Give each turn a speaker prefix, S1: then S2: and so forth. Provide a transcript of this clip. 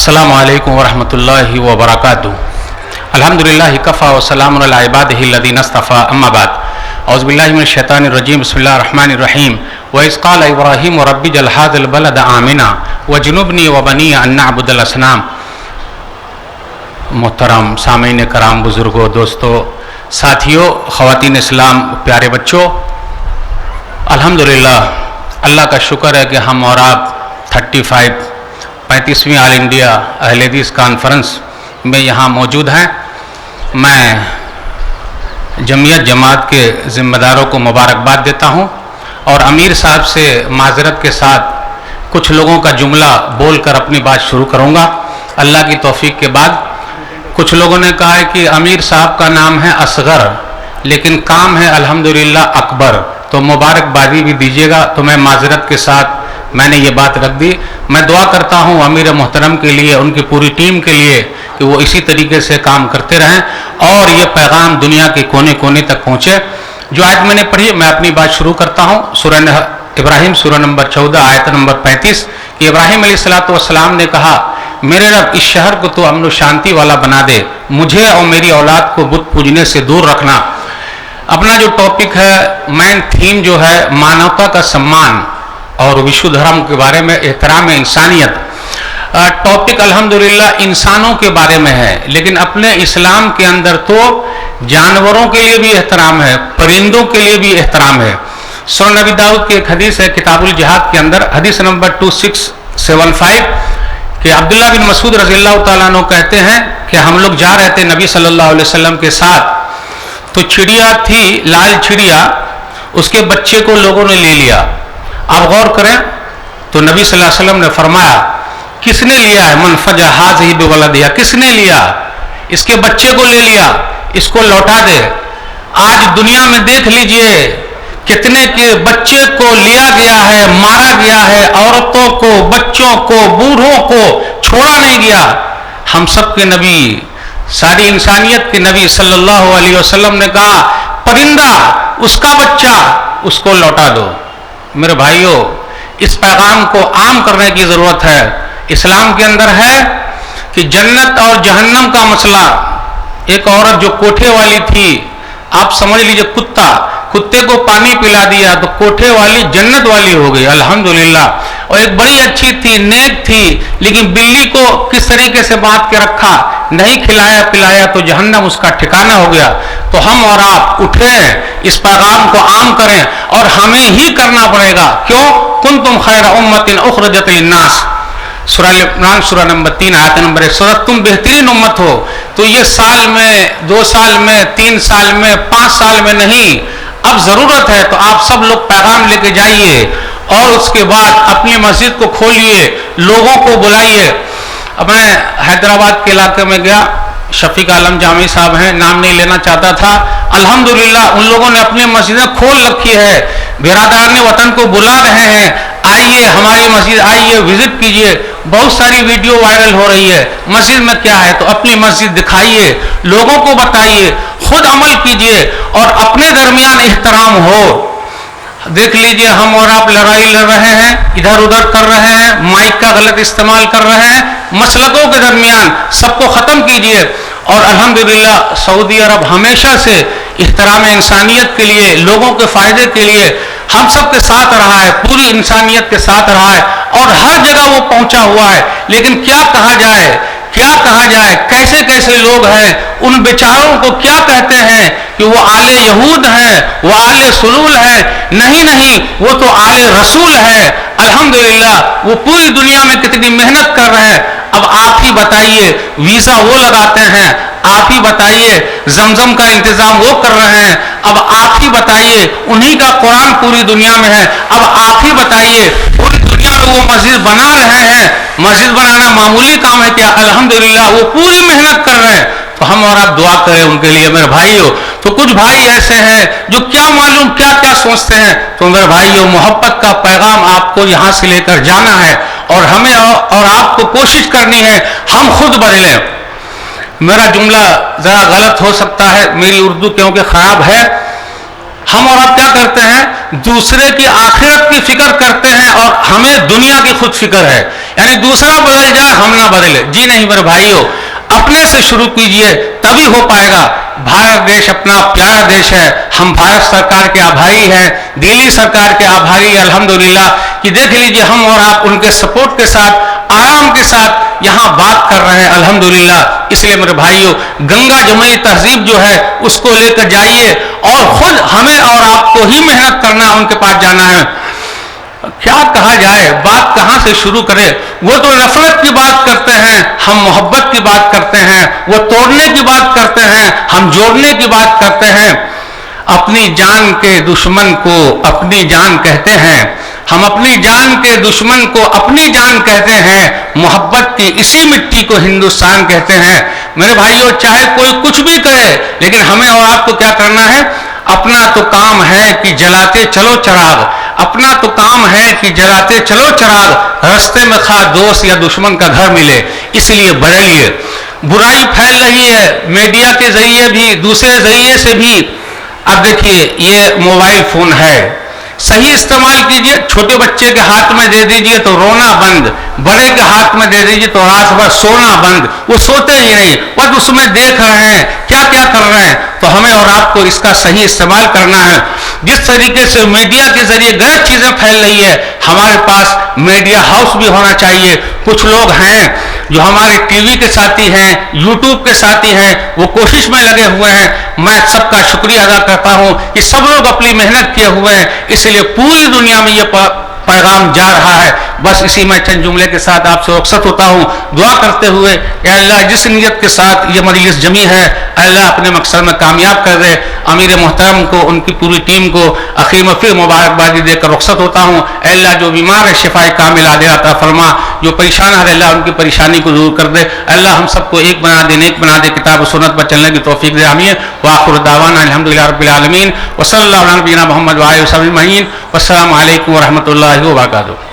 S1: अस्सलामु अलैकुम वरहमतुल्लाहि वबरकातुहू। अल्हम्दुलिल्लाहि कफ़ा व सलामुन अला इबादिही लज़ीना इस्तफ़ा, अम्मा बाद। औज़ु बिल्लाहि मिनश शैतानिर रजीम, बिस्मिल्लाहिर रहमानिर रहीम। व इज़ क़ाला इब्राहीम रब्बि जअल हाज़ल बलद आमिना वजनुब्नी व बनी अन नअबुदल असनाम। मोहतरम सामीन कराम, बुज़ुर्गों, दोस्तों, साथियों, ख़वातीन इस्लाम, प्यारे बच्चों, अल्हम्दुलिल्लाह अल्लाह का शुक्र है कि हम और आप 35वीं ऑल इंडिया अहले हदीस कॉन्फ्रेंस में यहाँ मौजूद हैं। मैं जमीयत जमात के ज़िम्मेदारों को मुबारकबाद देता हूँ और अमीर साहब से माज़रत के साथ कुछ लोगों का जुमला बोलकर अपनी बात शुरू करूँगा अल्लाह की तौफीक के बाद। कुछ लोगों ने कहा है कि अमीर साहब का नाम है असगर लेकिन काम है अल्हम्दुलिल्लाह अकबर, तो मुबारकबादी भी दीजिएगा। तो मैं माज़रत के साथ मैंने ये बात रख दी। मैं दुआ करता हूँ अमीर मोहतरम के लिए, उनकी पूरी टीम के लिए कि वो इसी तरीके से काम करते रहें और ये पैगाम दुनिया के कोने कोने तक पहुँचे। जो आयत मैंने पढ़ी मैं अपनी बात शुरू करता हूँ। सूरह इब्राहिम सूरह नंबर 14 आयत नंबर 35 कि इब्राहिम अलैहिस्सलाम ने कहा, मेरे रब इस शहर को तो अमन शांति वाला बना दे, मुझे और मेरी औलाद को बुत पूजने से दूर रखना। अपना जो टॉपिक है, मेन थीम जो है मानवता का सम्मान और विश्व धर्म के बारे में, एहतराम इंसानियत। टॉपिक अल्हम्दुलिल्लाह इंसानों के बारे में है, लेकिन अपने इस्लाम के अंदर तो जानवरों के लिए भी एहतराम है, परिंदों के लिए भी एहतराम है। सूरह नबी दाऊद की एक हदीस है किताबुल जिहाद के अंदर, हदीस नंबर 2675 कि अब्दुल्लाह बिन मसूद रज़ियल्लाहु ताला अन्हु कहते हैं कि हम लोग जा रहे थे नबी सल्लल्लाहु अलैहि वसल्लम के साथ, तो चिड़िया थी, लाल चिड़िया, उसके बच्चे को लोगों ने ले लिया। आप गौर करें तो नबी सल्लल्लाहु अलैहि वसल्लम ने फरमाया, किसने लिया है? मन फजा हाज़िही बिवलदिहा, किसने लिया? इसके बच्चे को ले लिया, इसको लौटा दे। आज दुनिया में देख लीजिए कितने के बच्चे को लिया गया है, मारा गया है, औरतों को, बच्चों को, बूढ़ों को छोड़ा नहीं गया। हम सब के नबी, सारी इंसानियत के नबी सल्लल्लाहु अलैहि वसल्लम ने कहा, परिंदा, उसका बच्चा, उसको लौटा दो। मेरे भाइयों, इस पैगाम को आम करने की ज़रूरत है। इस्लाम के अंदर है कि जन्नत और जहन्नम का मसला, एक औरत जो कोठे वाली थी, आप समझ लीजिए कुत्ता, कुत्ते को पानी पिला दिया तो कोठे वाली जन्नत वाली हो गई, अल्हम्दुलिल्लाह। और एक बड़ी अच्छी थी, नेक थी, लेकिन बिल्ली को किस तरीके से बांध के रखा, नहीं खिलाया पिलाया तो जहन्नम उसका ठिकाना हो गया। तो हम और आप उठें, इस पैगाम को आम करें और हमें ही करना पड़ेगा। क्यों? कुंतुम खैरा उम्मतिन उखरजत लिन्नास, सूरह इमरान सूरह नंबर 3 आयत नंबर 1। तुम बेहतरीन उम्मत हो, तो ये साल में, 2 साल में, 3 साल में, 5 साल में नहीं, अब जरूरत है तो आप सब लोग पैगाम लेके जाइए और उसके बाद अपनी मस्जिद को खोलिए, लोगों को बुलाइए। अब मैं हैदराबाद के इलाके में गया, शफीक आलम जामी साहब हैं, नाम नहीं लेना चाहता था, अल्हम्दुलिल्लाह उन लोगों ने अपनी मस्जिदें खोल रखी है, बिरादरान वतन को बुला रहे हैं, आइए हमारी मस्जिद, आइए विजिट कीजिए। बहुत सारी वीडियो वायरल हो रही है, मस्जिद में क्या है, तो अपनी मस्जिद दिखाइए, लोगों को बताइए, खुद अमल कीजिए और अपने दरमियान एहतराम हो। देख लीजिए हम और आप लड़ाई लड़ रहे हैं, इधर उधर कर रहे हैं, माइक का गलत इस्तेमाल कर रहे हैं, मसलकों के दरमियान सबको ख़त्म कीजिए। और अल्हम्दुलिल्लाह सऊदी अरब हमेशा से एहतराम इंसानियत के लिए, लोगों के फ़ायदे के लिए हम सब के साथ रहा है, पूरी इंसानियत के साथ रहा है और हर जगह वो पहुंचा हुआ है। लेकिन क्या कहा जाए, क्या कहा जाए, कैसे कैसे लोग हैं, उन बेचारों को क्या कहते हैं कि वो आले यहूद हैं, वो आले सुलूल है। नहीं नहीं, वो तो आले रसूल है। अल्हम्दुलिल्लाह वो पूरी दुनिया में कितनी मेहनत कर रहे हैं। अब आप ही बताइए, वीज़ा वो लगाते हैं, आप ही बताइए, जमजम का इंतजाम वो कर रहे हैं, अब आप ही बताइए, उन्हीं का कुरान पूरी दुनिया में है, अब आप ही बताइए, पूरी दुनिया में वो मस्जिद बना रहे हैं। मस्जिद बनाना मामूली काम है क्या? अल्हम्दुलिल्लाह वो पूरी मेहनत कर रहे हैं। तो हम और आप दुआ करें उनके लिए मेरे भाइयों। तो कुछ भाई ऐसे हैं जो क्या मालूम क्या क्या सोचते हैं। तो मेरे भाइयों, मोहब्बत का पैगाम आपको यहाँ से लेकर जाना है और हमें और आपको कोशिश करनी है हम खुद बदलें। मेरा जुमला ज़रा गलत हो सकता है, मेरी उर्दू क्योंकि ख़राब है। हम और आप क्या करते हैं, दूसरे की आखिरत की फिक्र करते हैं और हमें दुनिया की खुद फिक्र है। यानी दूसरा बदल जाए हम ना बदले। जी नहीं मेरे भाइयों, अपने से शुरू कीजिए तभी हो पाएगा। भारत देश अपना प्यारा देश है, हम भारत सरकार के आभारी हैं, दिल्ली सरकार के आभारी हैं अल्हम्दुलिल्लाह कि देख लीजिए हम और आप उनके सपोर्ट के साथ आराम के साथ यहाँ बात कर रहे हैं अल्हम्दुलिल्लाह। इसलिए मेरे भाइयों, गंगा जमुनी तहजीब जो है उसको लेकर जाइए और खुद हमें और आपको ही मेहनत करना है, उनके पास जाना है। क्या कहा जाए, बात कहां से शुरू करें। वो तो नफरत की बात करते हैं, हम मोहब्बत की बात करते हैं। वो तोड़ने की बात करते हैं, हम जोड़ने की बात करते हैं। अपनी जान के दुश्मन को अपनी जान कहते हैं, हम अपनी जान के दुश्मन को अपनी जान कहते हैं। मोहब्बत की इसी मिट्टी को हिंदुस्तान कहते हैं। मेरे भाइयों, चाहे कोई कुछ भी कहे, लेकिन हमें और आपको क्या करना है, अपना तो काम है कि जलाते चलो चिराग, अपना तो काम है कि जलाते चलो चिराग, रास्ते में खा दोस्त या दुश्मन का घर मिले। इसलिए बदलिए। बुराई फैल रही है मीडिया के जरिए भी, दूसरे जरिए से भी। अब देखिए, ये मोबाइल फोन है, सही इस्तेमाल कीजिए। छोटे बच्चे के हाथ में दे दीजिए तो रोना बंद, बड़े के हाथ में दे दीजिए तो रात भर सोना बंद। वो सोते ही नहीं, बस उसमें देख रहे हैं क्या क्या कर रहे हैं। तो हमें और आपको इसका सही इस्तेमाल करना है। जिस तरीके से मीडिया के जरिए गलत चीजें फैल रही है, हमारे पास मीडिया हाउस भी होना चाहिए। कुछ लोग हैं जो हमारे टीवी के साथी हैं, यूट्यूब के साथी हैं, वो कोशिश में लगे हुए हैं। मैं सबका शुक्रिया अदा करता हूं कि सब लोग अपनी मेहनत किए हुए हैं, इसलिए पूरी दुनिया में ये पैगाम जा रहा है। बस इसी में चंद जुमले के साथ आपसे रुखसत होता हूँ, दुआ करते हुए कि अल्लाह जिस नीयत के साथ ये मजलिस जमी है, अल्लाह अपने मकसद में कामयाब कर दे। अमीर मोहतरम को, उनकी पूरी टीम को आखिर में फिर मुबारकबादी देकर रुखसत होता हूँ। अल्लाह जो बीमार है शिफाए कामिल आदे अता फरमा, जो परेशान है अल्लाह उनकी परेशानी को दूर कर दे। अल्लाह हम सबको एक बना दे, नेक बना दे, किताब और सुन्नत पर चलने की तौफीक दे। आमीन। व आखिर दावाना अल्हम्दुलिल्लाहि रब्बिल आलमीन व सल्लल्लाहु अला नबीना मुहम्मद व आलिहि वसहबिहि अजमईन। वस्सलामु अलैकुम व रहमतुल्लाहि व बरकातुहू।